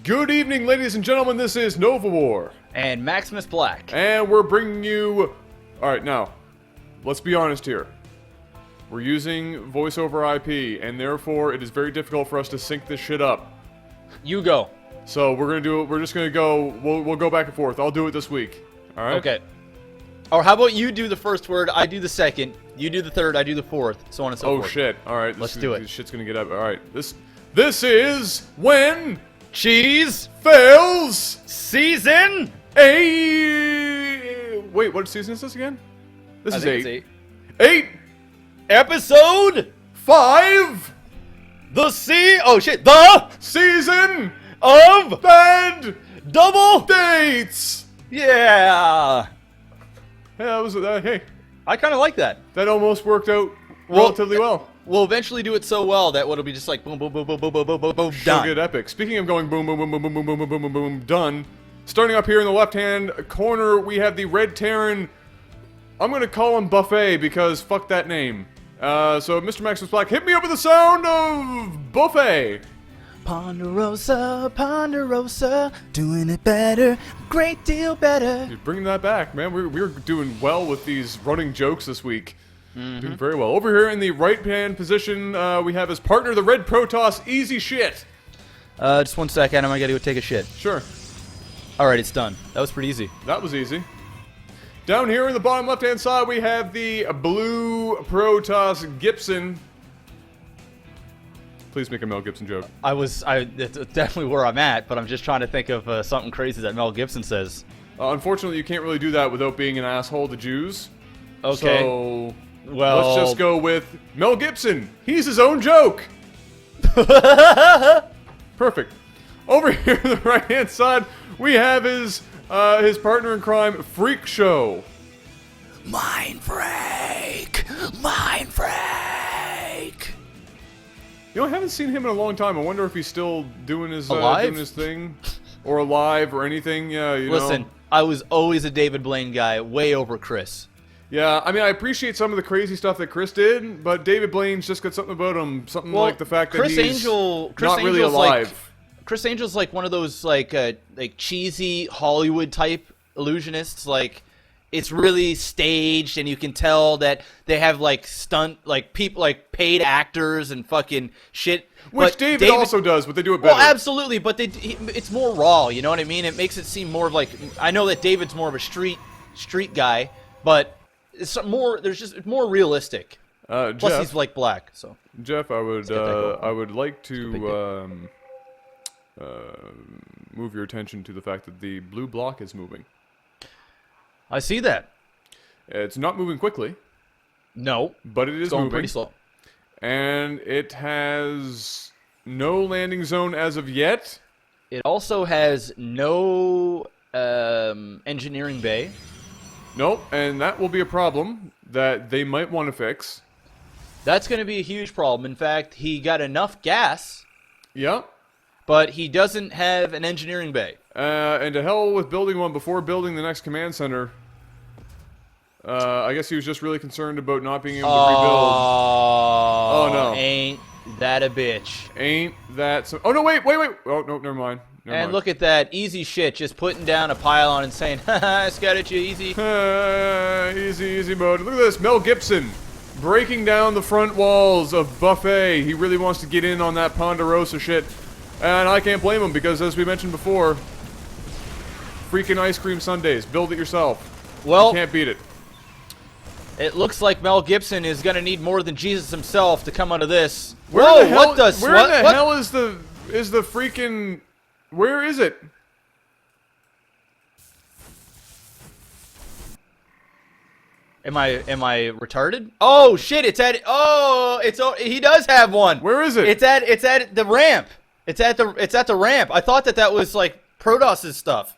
Good evening, ladies and gentlemen. This is Novawar. And MaximusBlack. And we're bringing you... Alright, now, let's be honest here. We're using voice over IP, and therefore it is very difficult for us to sync this shit up. You go. So we're gonna do it. We're just gonna go... We'll go back and forth. I'll do it this week. Alright? Okay. Or how about you do the first word, I do the second, you do the third, I do the fourth, so on and so forth. Oh shit. Alright. Let's do it. This shit's gonna get up. Alright. This is when... Cheese fails... season... Wait, what season is this again? This is 8. 8. Episode 5. The Season of Bad Double Dates. Yeah. Yeah, that was hey. I kind of like that. That almost worked out relatively well. We'll eventually do it so well that it'll be just like boom, boom, boom, boom, boom, boom, boom, boom, boom, done. Get epic. Speaking of going boom, boom, boom, boom, boom, boom, boom, boom, boom, boom, boom, done. Starting up here in the left-hand corner, we have the Red Terran. I'm gonna call him Buffet because fuck that name. So Mr. MaximusBlack, hit me up with the sound of Buffet. Ponderosa, Ponderosa, doing it better, great deal better. You're bringing that back, man. We're doing well with these running jokes this week. Doing very well. Over here in the right-hand position, we have his partner, the Red Protoss, Easy Shit. Just 1 second, I'm gonna go take a shit. Sure. Alright, it's done. That was pretty easy. That was easy. Down here in the bottom left-hand side, we have the Blue Protoss Gibson. Please make a Mel Gibson joke. It's definitely where I'm at, but I'm just trying to think of something crazy that Mel Gibson says. Unfortunately, you can't really do that without being an asshole to Jews. Okay. So, well, let's just go with Mel Gibson. He's his own joke. Perfect. Over here on the right-hand side, we have his partner in crime, Freak Show. Mind freak, mind freak. You know, I haven't seen him in a long time. I wonder if he's still doing his thing, or alive, or anything. Yeah, you Listen, know. I was always a David Blaine guy, way over Chris. Yeah, I mean, I appreciate some of the crazy stuff that Chris did, but David Blaine's just got something about him, something like the fact that he's not really alive. Chris Angel's like one of those like cheesy Hollywood type illusionists. Like, it's really staged, and you can tell that they have like people like paid actors and fucking shit. Which but David also does, but they do it better. Well, absolutely, but it's more raw. You know what I mean? It makes it seem more of like, I know that David's more of a street guy, but it's more. It's more realistic. Plus, Jeff, he's like black. So Jeff, I would like to move your attention to the fact that the blue block is moving. I see that. It's not moving quickly. No, but it is going moving pretty slow. And it has no landing zone as of yet. It also has no engineering bay. Nope, and that will be a problem that they might want to fix. That's going to be a huge problem. In fact, he got enough gas. Yeah. But he doesn't have an engineering bay. And to hell with building one before building the next command center. I guess he was just really concerned about not being able to rebuild. Oh, no. Ain't that a bitch. Ain't that so... Oh, no, wait. Oh, no, never mind. And look at that. Easy shit. Just putting down a pylon and saying, haha, scat at you, easy. Easy mode. Look at this. Mel Gibson breaking down the front walls of Buffet. He really wants to get in on that Ponderosa shit. And I can't blame him because, as we mentioned before, freaking ice cream sundaes. Build it yourself. Well, you can't beat it. It looks like Mel Gibson is going to need more than Jesus himself to come out of this. Where the hell is the freaking... Where is it? Am I retarded? Oh shit! It's at he does have one. Where is it? It's at the ramp. It's at the ramp. I thought that was like Protoss's stuff.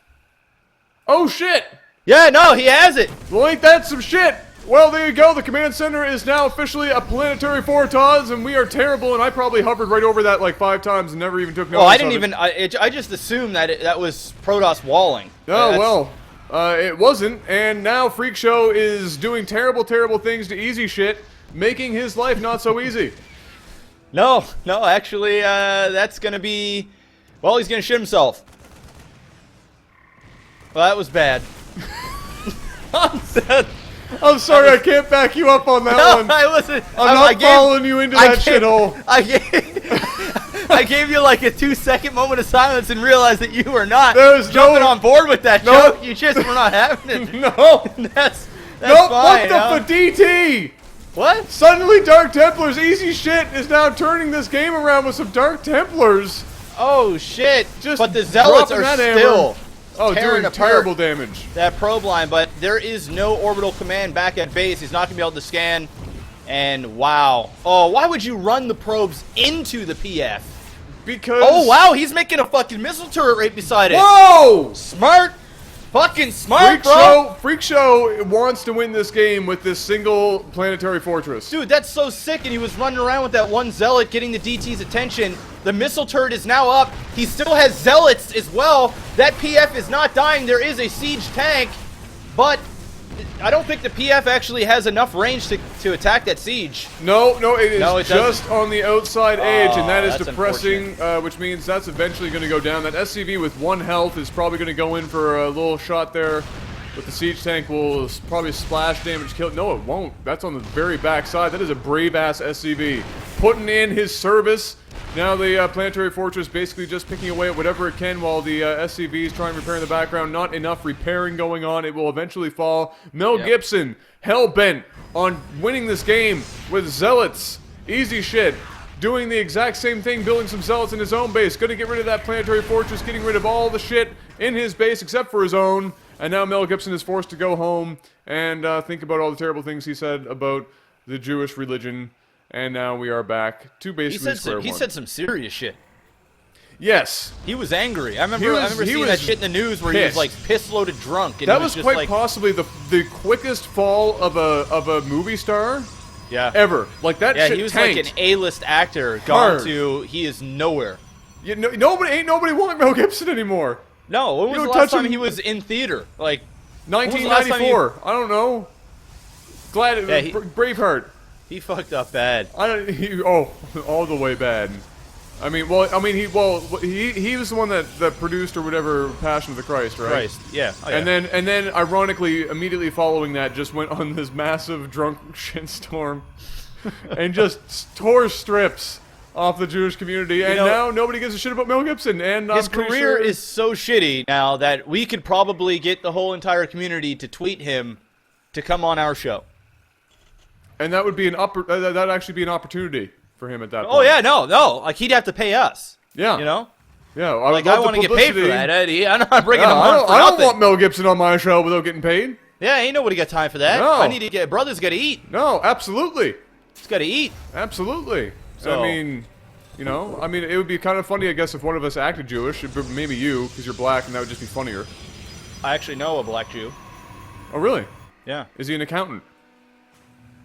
Oh shit! Yeah, no, he has it. Well, ain't that some shit? Well, there you go. The command center is now officially a planetary Fortaz, and we are terrible. And I probably hovered right over that like 5 times and never even took notice. Oh, I didn't even. I just assumed that that was Protoss walling. Oh well, it wasn't. And now Freak Show is doing terrible things to Easy Shit, making his life not so easy. No, actually, that's gonna be Well, he's gonna shit himself. Well, that was bad. I'm sorry, I can't back you up on that No, one. I wasn't. I'm not following you into that shithole. I gave you like a 2-second moment of silence and realized that you were not There's jumping no- on board with that No. joke. You just were not having it. No. That's Nope, fine. what the DT? What? Suddenly Dark Templars, easy shit, is now turning this game around with some Dark Templars. Oh shit! Just but the zealots dropping are that hammer. still Oh, tearing doing apart terrible damage. that probe line, but there is no orbital command back at base. He's not gonna be able to scan. And wow. Oh, why would you run the probes into the PF? Because... Oh wow, he's making a fucking missile turret right beside it. Whoa! Smart! Fucking smart, bro! Freak Show wants to win this game with this single planetary fortress. Dude, that's so sick, and he was running around with that one zealot getting the DT's attention. The missile turret is now up. He still has zealots as well. That PF is not dying. There is a siege tank, but I don't think the PF actually has enough range to attack that siege. No, it is No, it just doesn't. on the outside edge, and that is that's depressing, which means that's eventually going to go down. That SCV with 1 health is probably going to go in for a little shot there, but the siege tank will probably splash damage kill. No, it won't. That's on the very back side. That is a brave-ass SCV. Putting in his service. Now the planetary fortress basically just picking away at whatever it can while the SCVs try and repair in the background. Not enough repairing going on. It will eventually fall. Mel Gibson, hell-bent on winning this game with zealots. Easy shit. Doing the exact same thing, building some zealots in his own base. Gonna get rid of that planetary fortress, getting rid of all the shit in his base except for his own. And now Mel Gibson is forced to go home and think about all the terrible things he said about the Jewish religion. And now we are back to basically square one. He said some serious shit. Yes. He was angry. I remember seeing that shit in the news where he was like piss-loaded drunk. And that he was just quite like, possibly the quickest fall of a movie star ever. Like that shit he was tanked. like an A-list actor Hard. gone to he is nowhere. Nobody want Mel Gibson anymore. No, when was the last time he was in theater? Like 1994. I don't know. Braveheart. He fucked up bad. All the way bad. He was the one that produced or whatever Passion of the Christ, right? Yeah. Oh, and then ironically, immediately following that, just went on this massive drunk shitstorm, and just tore strips off the Jewish community. And now nobody gives a shit about Mel Gibson. And his career is so shitty now that we could probably get the whole entire community to tweet him to come on our show. And that would be that'd actually be an opportunity for him at that point. Oh yeah, no, like he'd have to pay us. Yeah, you know. Yeah, I want to get paid for that, Eddie. I'm not bringing him on for I don't nothing. want Mel Gibson on my show without getting paid. Yeah, ain't nobody got time for that. No. I need to get brother's got to eat. No, absolutely. He's got to eat. Absolutely. So, it would be kind of funny, I guess, if one of us acted Jewish. Maybe you, because you're black, and that would just be funnier. I actually know a black Jew. Oh, really? Yeah. Is he an accountant?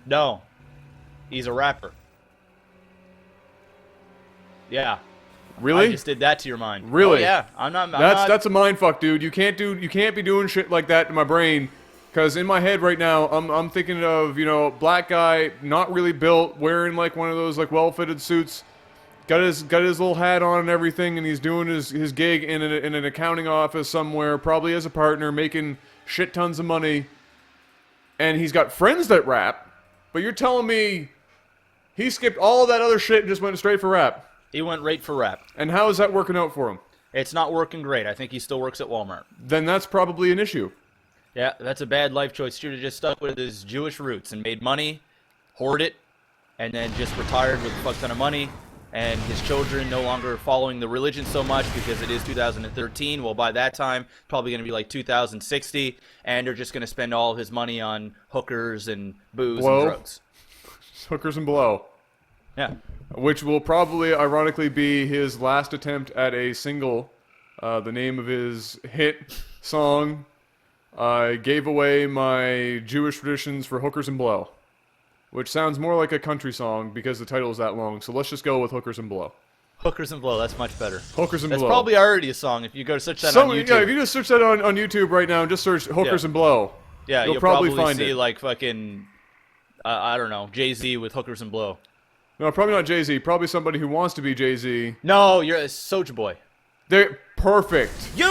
No. He's a rapper. Yeah. Really? I just did that to your mind. Really? Oh, yeah. I'm not. That's a mind fuck, dude. You can't be doing shit like that in my brain, because in my head right now, I'm thinking of black guy, not really built, wearing like one of those like well-fitted suits, got his little hat on and everything, and he's doing his gig in an accounting office somewhere, probably as a partner, making shit tons of money, and he's got friends that rap, but you're telling me he skipped all that other shit and just went straight for rap. He went right for rap. And how is that working out for him? It's not working great. I think he still works at Walmart. Then that's probably an issue. Yeah, that's a bad life choice. Should have just stuck with his Jewish roots and made money, hoard it, and then just retired with a fuck ton of money. And his children no longer following the religion so much because it is 2013. Well, by that time, probably going to be like 2060. And they're just going to spend all of his money on hookers and booze and drugs. Hookers and blow. Yeah. Which will probably, ironically, be his last attempt at a single. The name of his hit song, I gave away my Jewish traditions for hookers and blow. Which sounds more like a country song because the title is that long. So let's just go with hookers and blow. Hookers and blow, that's much better. Hookers and blow. That's probably already a song if you go search that on YouTube. Yeah, if you just search that on YouTube right now and just search hookers and blow. Yeah, you'll probably find see it. like fucking, I don't know, Jay-Z with hookers and blow. No, probably not Jay-Z. Probably somebody who wants to be Jay-Z. No, you're a Soulja Boy. They're perfect. You!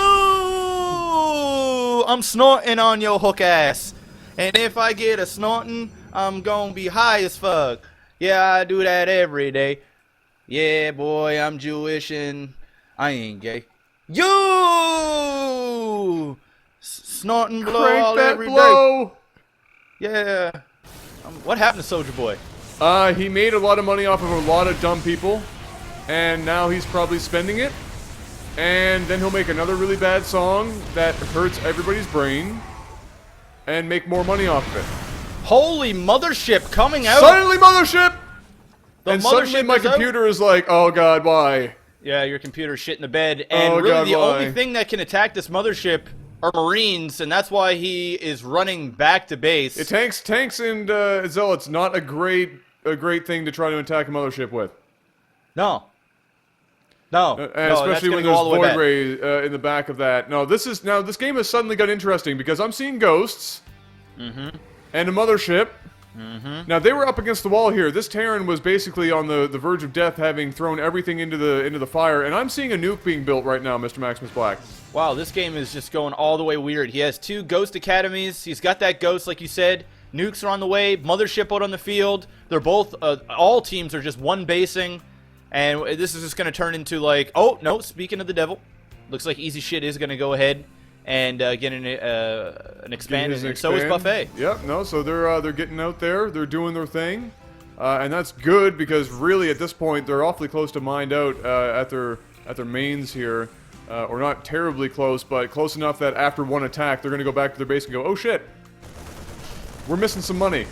I'm snorting on your hook ass. And if I get a snorting, I'm gonna be high as fuck. Yeah, I do that every day. Yeah, boy, I'm Jewish and I ain't gay. You! Snorting blow Crank all that every day. blow. Yeah. What happened to Soldier Boy? He made a lot of money off of a lot of dumb people, and now he's probably spending it. And then he'll make another really bad song that hurts everybody's brain, and make more money off of it. Holy mothership coming out! Suddenly, mothership! The And suddenly my mothership is out? computer is like, oh god, why? Yeah, your computer's shit in the bed, and Oh, really God, the why? only thing that can attack this mothership are Marines, and that's why he is running back to base. Tanks and zealots, not a great thing to try to attack a mothership with. No. No. And no, especially when that's gonna go there's all the way void back. ray in the back of that. No, this game has suddenly got interesting because I'm seeing ghosts and a mothership. Now they were up against the wall here. This Terran was basically on the verge of death, having thrown everything into the fire. And I'm seeing a nuke being built right now, Mr. MaximusBlack. Wow, this game is just going all the way weird. He has 2 ghost academies. He's got that ghost, like you said. Nukes are on the way. Mothership out on the field. They're both, all teams are just one basing. And this is just going to turn into like, oh, no, speaking of the devil. Looks like Easy Shit is going to go ahead and get an expand, and so is Buffet. Yep, no, so they're getting out there. They're doing their thing. And that's good because really at this point they're awfully close to mined out at their mains here. Or not terribly close, but close enough that after one attack, they're going to go back to their base and go, oh shit, we're missing some money,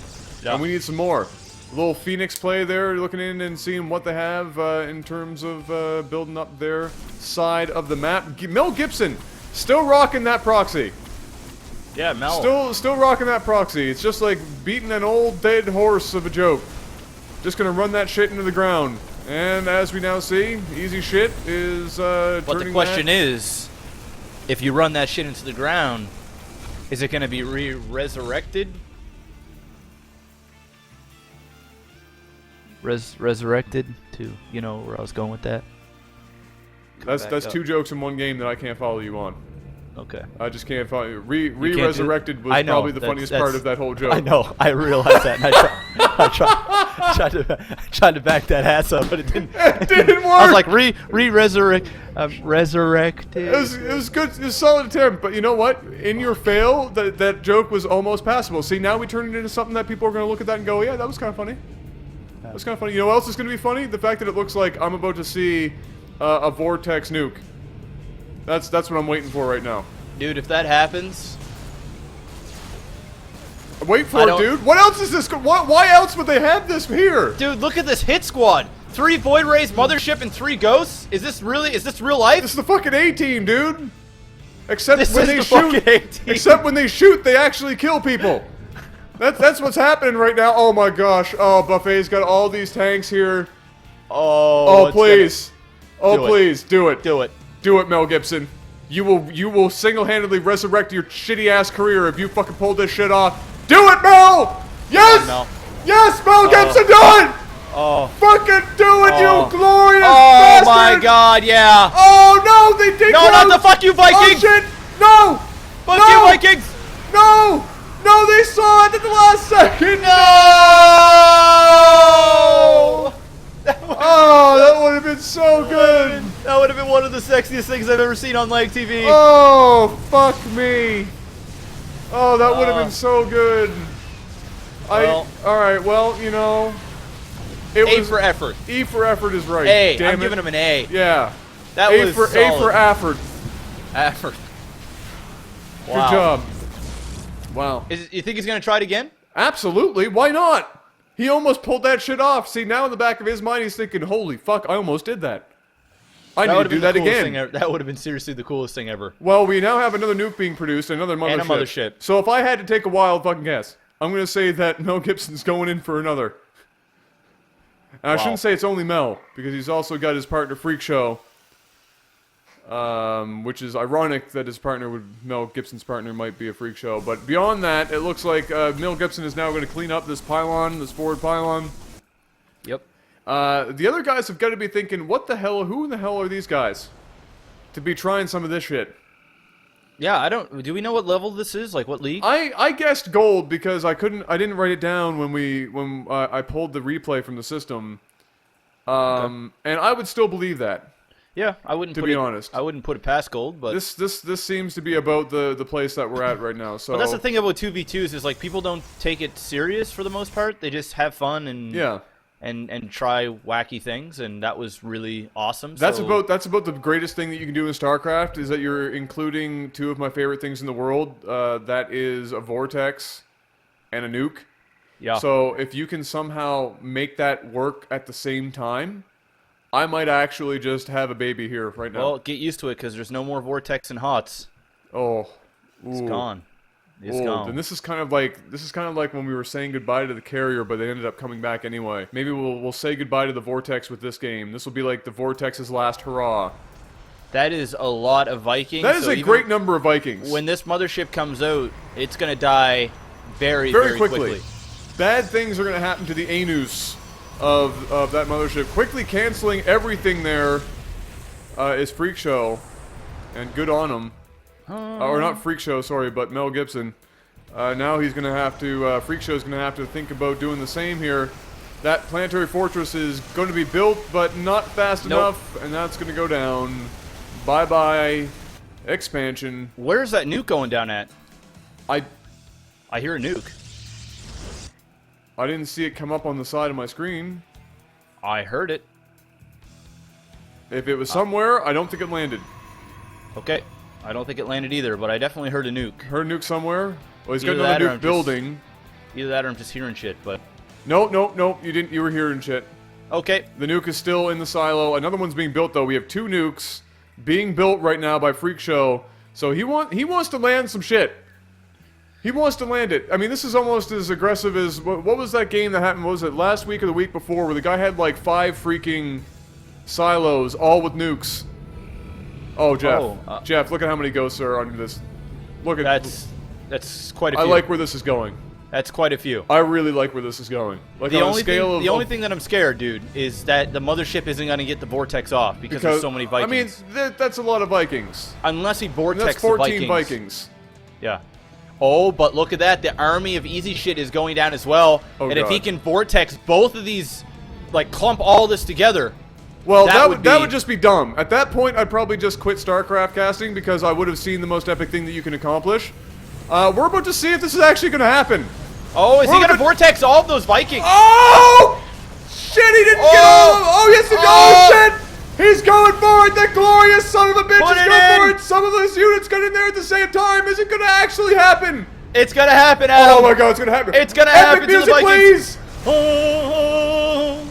Yeah. and we need some more. A little Phoenix play there, looking in and seeing what they have in terms of building up their side of the map. Mel Gibson, still rocking that proxy. Yeah, Mel. Still rocking that proxy. It's just like beating an old dead horse of a joke. Just going to run that shit into the ground. And as we now see, Easy Shit is But the turning question that. is, if you run that shit into the ground, is it going to be resurrected? Resurrected to, you know where I was going with that? That's back up. 2 jokes in one game that I can't follow you on. Okay. I just can't follow you. can't do- Re-resurrected was I know, probably the that's- funniest part of that whole joke. I know, I realized that, and I tried to back that ass up, but it didn't. It didn't work. I was like, resurrected. It was good. It was a solid attempt, but you know what? In your fail, that joke was almost passable. See, now we turned it into something that people are going to look at that and go, yeah, that was kind of funny. That was kind of funny. You know what else is going to be funny? The fact that it looks like I'm about to see a vortex nuke. That's what I'm waiting for right now. Dude, if that happens, Wait for it, dude. What else is this? Why else would they have this here? dude, look at this hit squad. 3 Void Rays, Mothership, and 3 Ghosts. Is this real life? This is the fucking A-team, dude. Except This when is they the shoot. fucking A-team. Except when they shoot, they actually kill people. That's what's happening right now. Oh my gosh. Oh, Buffet's got all these tanks here. Oh, Oh please. Oh Do it. please, do it. Do it. Do it, Mel Gibson. You will single-handedly resurrect your shitty-ass career if you fucking pull this shit off. Do it, Mel! Yes! Mel. Yes, Mel Gibson, do it! Oh. Fucking do it, Oh. you glorious Oh bastard! my god, yeah. Oh no, they did No, not close! the fuck you, Oh Vikings! shit! No! Fuck no! you, Vikings! No! No, they saw it at the last second! No! Oh, that would have been so good! That would have been one of the sexiest things I've ever seen on LAGTV. Oh, fuck me! Oh, that would have been so good. Well. Alright, well, you know. It A was for effort. E for effort is right. A. Damn I'm it. giving him an A. Yeah. That A was for solid. effort. Effort. Good Wow. job. Wow. You think he's gonna try it again? Absolutely. Why not? He almost pulled that shit off. See, now in the back of his mind, he's thinking, "Holy fuck! I almost did that. I need to do that again." That would have been seriously the coolest thing ever. Well, we now have another nuke being produced, another mothership. And a mothership. So if I had to take a wild fucking guess, I'm gonna say that Mel Gibson's going in for another. And I Wow. shouldn't say it's only Mel, because he's also got his partner Freak Show. Which is ironic that his partner Mel Gibson's partner might be a Freak Show. But beyond that, it looks like Mel Gibson is now going to clean up this pylon, this forward pylon. Yep. The other guys have got to be thinking, what the hell, who in the hell are these guys? to be trying some of this shit. Yeah, I don't. Do we know what level this is? Like what league? I guessed gold because I didn't write it down when I pulled the replay from the system. And I would still believe that. Yeah, I wouldn't. To be honest, I wouldn't put it past gold. But this seems to be about the place that we're at right now. So but that's the thing about 2v2s is like people don't take it serious for the most part. They just have fun and and try wacky things, and that was really awesome. That's about the greatest thing that you can do in StarCraft is that you're including two of my favorite things in the world. That is a vortex and a nuke. Yeah. So if you can somehow make that work at the same time, I might actually just have a baby here right now. Well, get used to it because there's no more vortex and hots. Oh, it's gone. It's Old. gone. And this is kind of like when we were saying goodbye to the carrier, but they ended up coming back anyway. Maybe we'll say goodbye to the vortex with this game. This will be like the vortex's last hurrah. That is a lot of Vikings. That is a great number of Vikings. When this mothership comes out, it's gonna die very quickly. Bad things are going to happen to the anus of that mothership. Quickly canceling everything there is Freak Show, and good on him. Or not Freak Show, sorry, but Mel Gibson. Now he's going to have to, Freak Show's going to have to think about doing the same here. That planetary fortress is going to be built, but not fast enough, and that's going to go down. Bye-bye, expansion. Where's that nuke going down at? I hear a nuke. I didn't see it come up on the side of my screen. I heard it. If it was somewhere, I don't think it landed. Okay. I don't think it landed either, but I definitely heard a nuke. Heard a nuke somewhere? Well, he's got Either another that or nuke building. Either that or I'm just hearing shit, but... Nope, you didn't. You were hearing shit. Okay. The nuke is still in the silo. Another one's being built, though. We have two nukes being built right now by Freak Show. So he wants to land some shit. He wants to land it. I mean, this is almost as aggressive as... What was that game that happened? What was it, last week or the week before, where the guy had like 5 freaking silos, all with nukes? Oh, Jeff. Jeff, look at how many ghosts are under this. Look at... That's quite a few. I like where this is going. That's quite a few. I really like where this is going. Like the on only a scale thing, of... The only thing that I'm scared, dude, is that the mothership isn't going to get the vortex off because there's so many Vikings. I mean, that's a lot of Vikings. Unless he vortex that's 14 the Vikings. Yeah. Oh, but look at that. The army of easy shit is going down as well. Oh, and God. if he can vortex both of these, like clump all this together... Well, that would just be dumb. At that point, I'd probably just quit StarCraft casting because I would have seen the most epic thing that you can accomplish. We're about to see if this is actually going to happen. Oh, is he going to vortex all of those Vikings? Oh! Shit, he didn't get all of them! Oh, yes, he does! Oh, shit! He's going for it! The glorious son of a bitch is going for it! Some of those units got in there at the same time! Is it going to actually happen? It's going to happen, Adam! Oh my god, it's going to happen! It's going to happen to the music, Vikings! Please!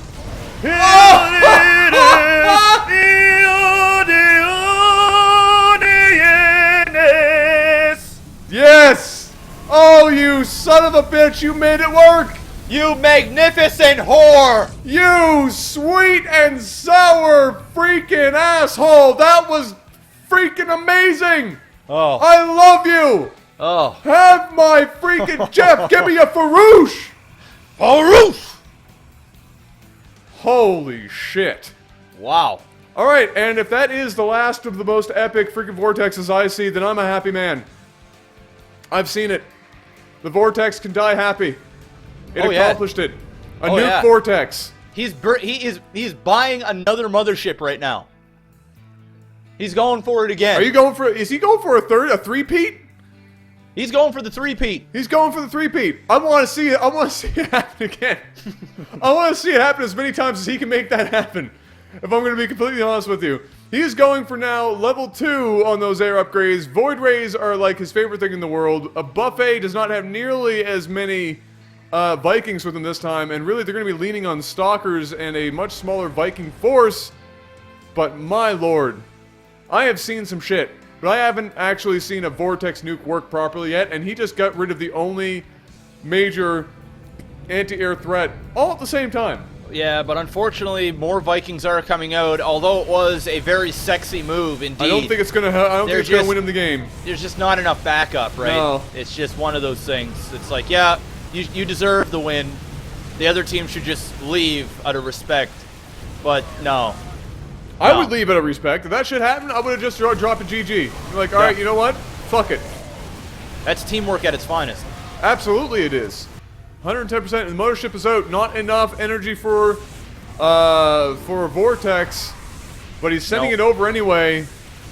Yes! Oh, you son of a bitch, you made it work! You magnificent whore! You sweet and sour freaking asshole! That was freaking amazing! Oh. I love you! Oh. Have my freaking Jeff, give me a Farouche! Farouche! Holy shit. Wow. Alright, and if that is the last of the most epic freaking vortexes I see, then I'm a happy man. I've seen it. The vortex can die happy. It accomplished it. A nuke vortex. He's buying another mothership right now. He's going for it again. Are you going for? Is he going for a three-peat? He's going for the three-peat. He's going for the three-peat. I want to see it. I want to see it happen again. I want to see it happen as many times as he can make that happen. If I'm going to be completely honest with you. He is going for now level 2 on those air upgrades. Void Rays are like his favorite thing in the world. A buffet does not have nearly as many Vikings with him this time, and really they're going to be leaning on Stalkers and a much smaller Viking force. But my lord, I have seen some shit, but I haven't actually seen a Vortex nuke work properly yet, and he just got rid of the only major anti-air threat all at the same time. Yeah, but unfortunately, more Vikings are coming out. Although it was a very sexy move, indeed. I don't think it's gonna. I don't think it's gonna win him the game. There's just not enough backup, right? No. It's just one of those things. It's like, yeah, you deserve the win. The other team should just leave out of respect. But no. I would leave it at respect. If that shit happened, I would have just dropped a GG. Like, all right, you know what? Fuck it. That's teamwork at its finest. Absolutely it is. 110%. The mothership is out. Not enough energy for Vortex, but he's sending it over anyway.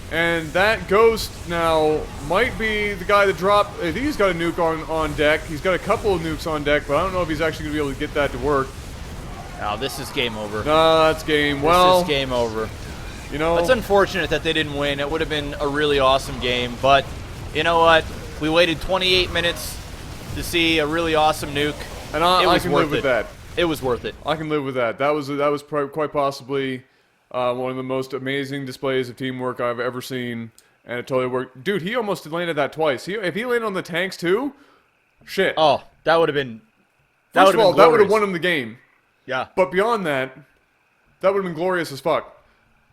And that Ghost now might be the guy that dropped. I think he's got a nuke on deck. He's got a couple of nukes on deck, but I don't know if he's actually going to be able to get that to work. Now this is game over. No, that's game. Well, this is game over. You know, it's unfortunate that they didn't win. It would have been a really awesome game, but you know what? We waited 28 minutes to see a really awesome nuke. And I can live with that. It was worth it. I can live with that. That was quite possibly one of the most amazing displays of teamwork I've ever seen, and it totally worked. Dude, he almost landed that twice. If he landed on the tanks too, shit. Oh, that would have been. First of all, that would have won him the game. Yeah. But beyond that, that would have been glorious as fuck.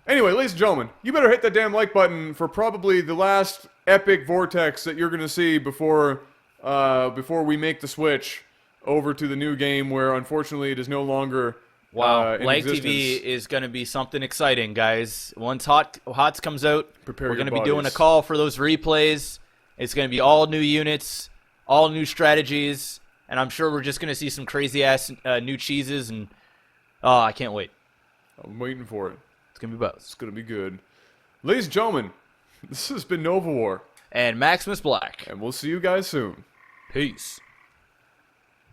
Anyway, ladies and gentlemen, you better hit that damn like button for probably the last epic Vortex that you're gonna see before we make the switch over to the new game, where unfortunately it is no longer. Wow, in LAGTV is going to be something exciting, guys. Once HOTS comes out, Prepare we're your going to be doing a bodies. call for those replays. It's going to be all new units, all new strategies, and I'm sure we're just going to see some crazy-ass new cheeses, and I can't wait. I'm waiting for it. It's going to be buzz. It's gonna be good. Ladies and gentlemen, this has been Novawar, And MaximusBlack. and we'll see you guys soon. Peace.